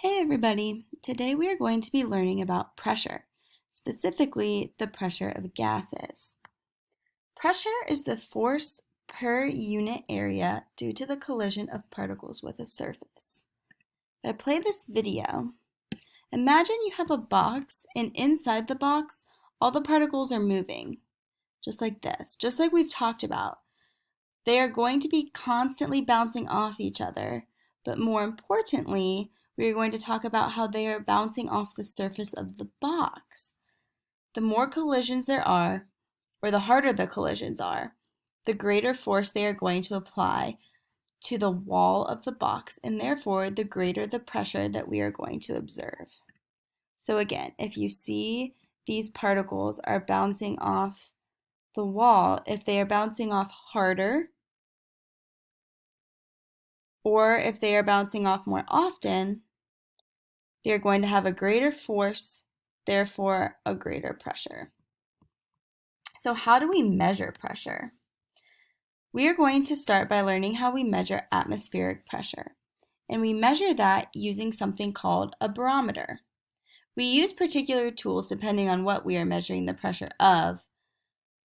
Hey everybody! Today we are going to be learning about pressure, specifically the pressure of gases. Pressure is the force per unit area due to the collision of particles with a surface. If I play this video, imagine you have a box and inside the box all the particles are moving, just like this, just like we've talked about. They are going to be constantly bouncing off each other, but more importantly, we are going to talk about how they are bouncing off the surface of the box. The more collisions there are, or the harder the collisions are, the greater force they are going to apply to the wall of the box, and therefore the greater the pressure that we are going to observe. So again, if you see these particles are bouncing off the wall, if they are bouncing off harder, or if they are bouncing off more often, they are going to have a greater force, therefore a greater pressure. So how do we measure pressure? We are going to start by learning how we measure atmospheric pressure. And we measure that using something called a barometer. We use particular tools depending on what we are measuring the pressure of,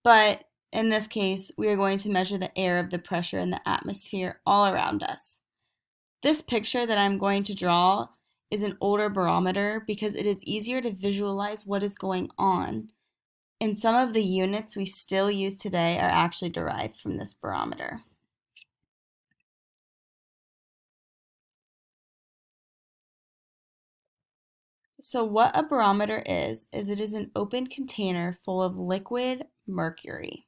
but in this case, we are going to measure the air of the pressure in the atmosphere all around us. This picture that I'm going to draw is an older barometer because it is easier to visualize what is going on. And some of the units we still use today are actually derived from this barometer. So what a barometer is it is an open container full of liquid mercury.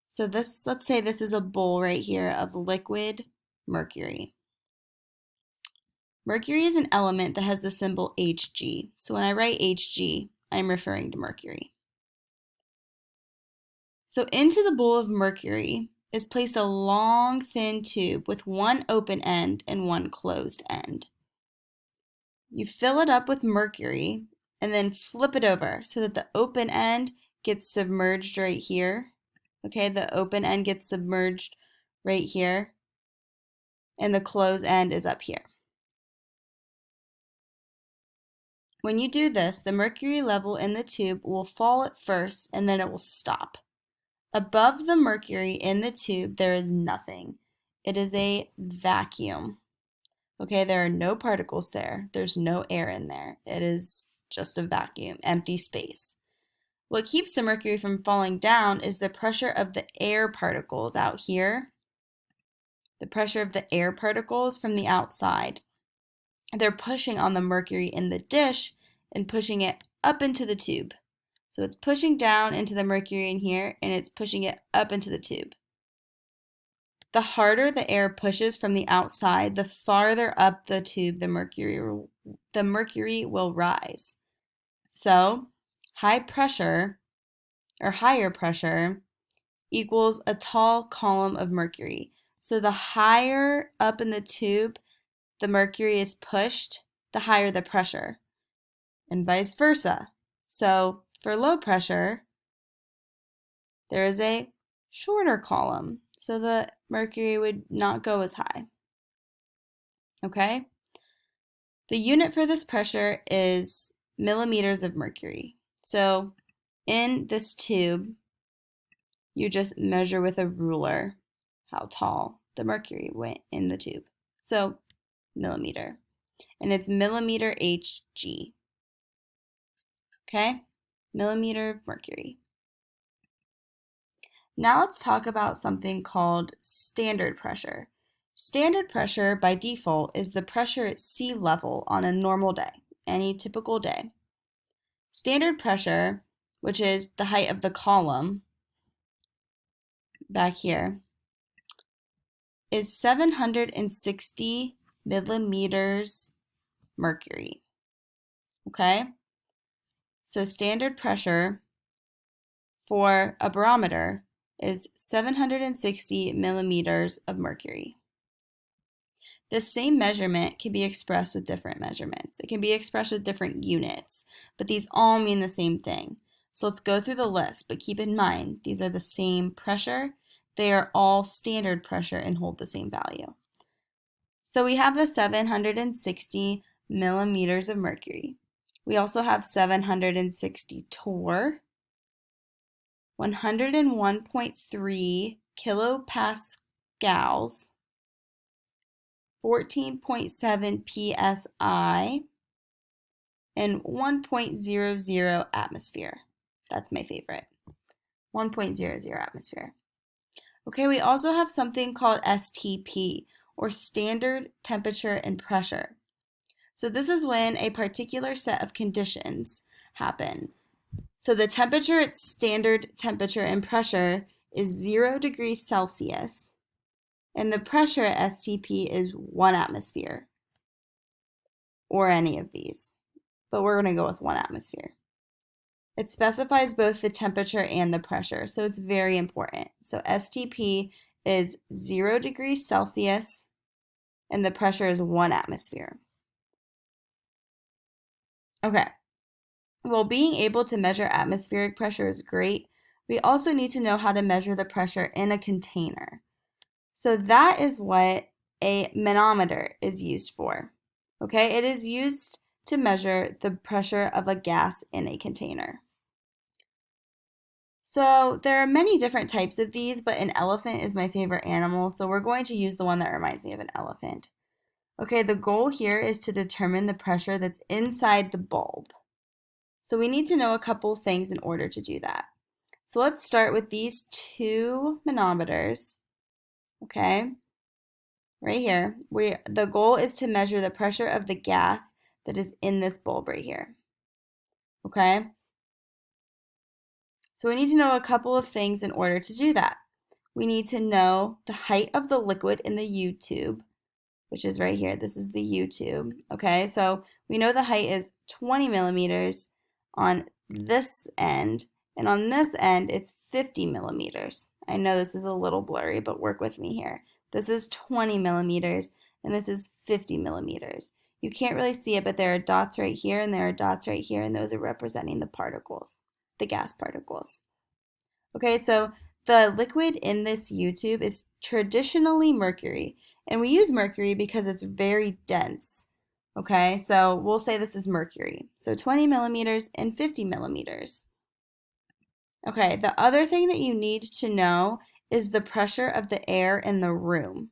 So let's say this is a bowl right here of liquid mercury. Mercury is an element that has the symbol Hg. So when I write Hg, I'm referring to mercury. So into the bowl of mercury is placed a long, thin tube with one open end and one closed end. You fill it up with mercury and then flip it over so that the open end gets submerged right here. Okay, the open end gets submerged right here, and the closed end is up here. When you do this, the mercury level in the tube will fall at first and then it will stop. Above the mercury in the tube, there is nothing. It is a vacuum. Okay, there are no particles there. There's no air in there. It is just a vacuum, empty space. What keeps the mercury from falling down is the pressure of the air particles out here. The pressure of the air particles from the outside. They're pushing on the mercury in the dish and pushing it up into the tube. So it's pushing down into the mercury in here and it's pushing it up into the tube. The harder the air pushes from the outside, the farther up the tube the mercury will rise. So high pressure or higher pressure equals a tall column of mercury. So the higher up in the tube the mercury is pushed, the higher the pressure, and vice versa. So for low pressure, there is a shorter column, so the mercury would not go as high. Okay? The unit for this pressure is millimeters of mercury. So in this tube, you just measure with a ruler how tall the mercury went in the tube. So millimeter. And it's millimeter Hg. Okay? Millimeter of mercury. Now let's talk about something called standard pressure. Standard pressure by default is the pressure at sea level on a normal day, any typical day. Standard pressure, which is the height of the column back here, is 760 millimeters mercury. Okay? So standard pressure for a barometer is 760 millimeters of mercury. This same measurement can be expressed with different measurements. It can be expressed with different units, but these all mean the same thing. So let's go through the list, but keep in mind, these are the same pressure. They are all standard pressure and hold the same value. So we have the 760 millimeters of mercury. We also have 760 torr, 101.3 kilopascals, 14.7 psi, and 1.00 atmosphere. That's my favorite. 1.00 atmosphere. Okay, we also have something called STP, or standard temperature and pressure. So this is when a particular set of conditions happen. So the temperature, its standard temperature and pressure is 0 degrees Celsius, and the pressure at STP is 1 atmosphere, or any of these, but we're going to go with 1 atmosphere. It specifies both the temperature and the pressure, so it's very important. So STP is 0 degrees Celsius, and the pressure is 1 atmosphere. Okay, well, being able to measure atmospheric pressure is great. We also need to know how to measure the pressure in a container. So that is what a manometer is used for. Okay, it is used to measure the pressure of a gas in a container. So there are many different types of these, but an elephant is my favorite animal, so we're going to use the one that reminds me of an elephant. Okay, the goal here is to determine the pressure that's inside the bulb. So we need to know a couple things in order to do that. So let's start with these two manometers, okay, right here. The goal is to measure the pressure of the gas that is in this bulb right here, okay? So we need to know a couple of things in order to do that. We need to know the height of the liquid in the U tube, which is right here. This is the U tube, okay? So we know the height is 20 millimeters on this end, and on this end, it's 50 millimeters. I know this is a little blurry, but work with me here. This is 20 millimeters, and this is 50 millimeters. You can't really see it, but there are dots right here, and there are dots right here, and those are representing the particles, the gas particles. Okay, so the liquid in this U tube is traditionally mercury, and we use mercury because it's very dense. Okay, so we'll say this is mercury. So 20 millimeters and 50 millimeters. Okay, the other thing that you need to know is the pressure of the air in the room.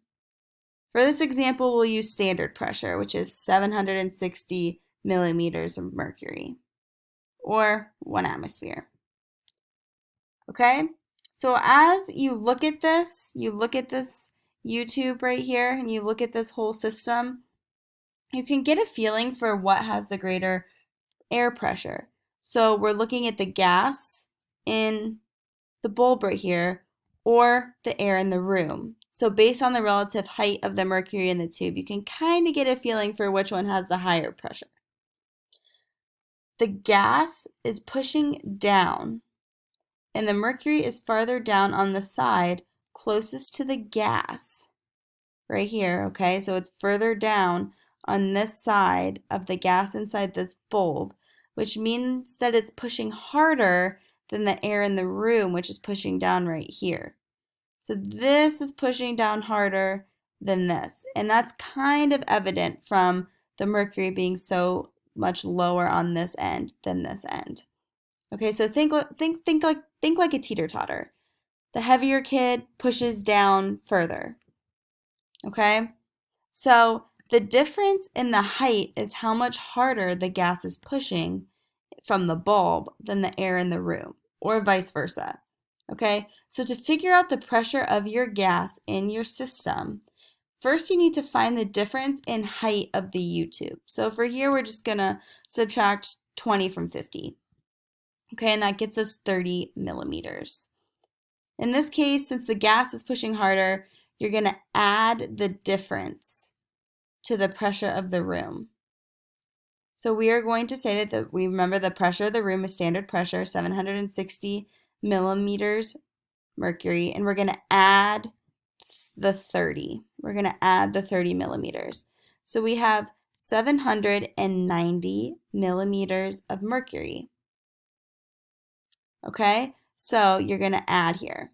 For this example, we'll use standard pressure, which is 760 millimeters of mercury, or 1 atmosphere. Okay, so as you look at this U tube right here, and you look at this whole system, you can get a feeling for what has the greater air pressure. So we're looking at the gas in the bulb right here, or the air in the room. So based on the relative height of the mercury in the tube, you can kind of get a feeling for which one has the higher pressure. The gas is pushing down, and the mercury is farther down on the side closest to the gas right here, okay? So it's further down on this side of the gas inside this bulb, which means that it's pushing harder than the air in the room, which is pushing down right here. So this is pushing down harder than this, and that's kind of evident from the mercury being so much lower on this end than this end. Okay, so think like a teeter-totter. The heavier kid pushes down further. Okay? So the difference in the height is how much harder the gas is pushing from the bulb than the air in the room, or vice versa. Okay? So to figure out the pressure of your gas in your system, first you need to find the difference in height of the U tube. So for here, we're just going to subtract 20 from 50. Okay, and that gets us 30 millimeters. In this case, since the gas is pushing harder, you're going to add the difference to the pressure of the room. So we are going to say that we remember the pressure of the room is standard pressure, 760 millimeters mercury, and we're going to add the 30. We're going to add the 30 millimeters. So we have 790 millimeters of mercury. Okay, so you're going to add here.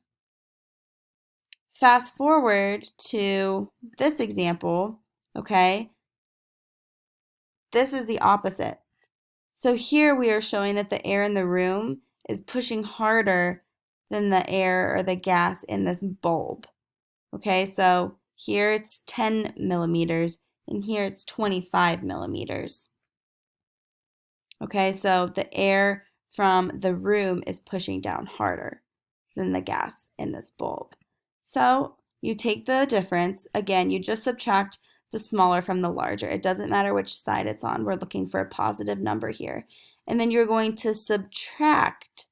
Fast forward to this example, okay? This is the opposite. So here we are showing that the air in the room is pushing harder than the air or the gas in this bulb. Okay, so here it's 10 millimeters and here it's 25 millimeters. Okay, so the air from the room is pushing down harder than the gas in this bulb. So you take the difference. Again, you just subtract the smaller from the larger. It doesn't matter which side it's on. We're looking for a positive number here. And then you're going to subtract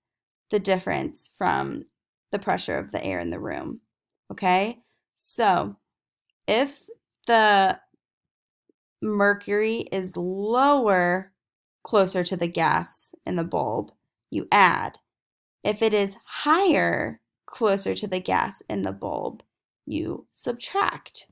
the difference from the pressure of the air in the room. Okay? So if the mercury is lower, closer to the gas in the bulb, you add. If it is higher, closer to the gas in the bulb, you subtract.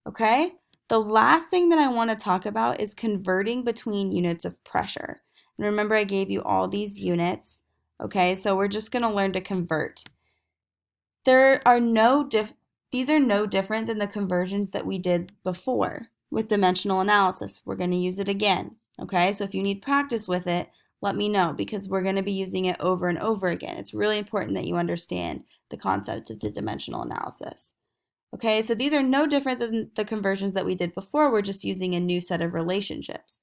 Okay? The last thing that I want to talk about is converting between units of pressure. And remember, I gave you all these units. Okay, so we're just going to learn to convert. These are no different than the conversions that we did before with dimensional analysis. We're going to use it again. Okay, so if you need practice with it, let me know because we're going to be using it over and over again. It's really important that you understand the concept of dimensional analysis. Okay, so these are no different than the conversions that we did before. We're just using a new set of relationships.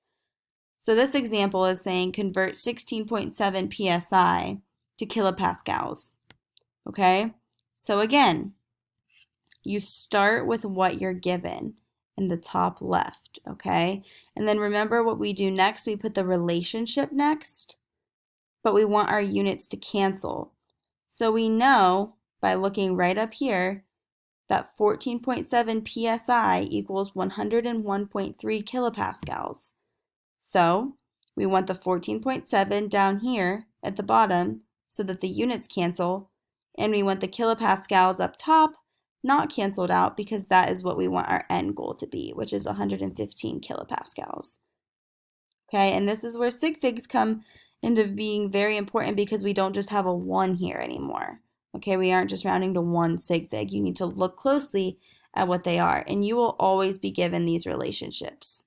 So this example is saying convert 16.7 psi to kilopascals. Okay, so again, you start with what you're given in the top left, okay? And then remember what we do next, we put the relationship next, but we want our units to cancel. So we know by looking right up here that 14.7 psi equals 101.3 kilopascals. So we want the 14.7 down here at the bottom so that the units cancel, and we want the kilopascals up top not canceled out because that is what we want our end goal to be, which is 115 kilopascals. Okay, and this is where sig figs come into being very important because we don't just have a 1 here anymore. Okay, we aren't just rounding to 1 sig fig. You need to look closely at what they are, and you will always be given these relationships.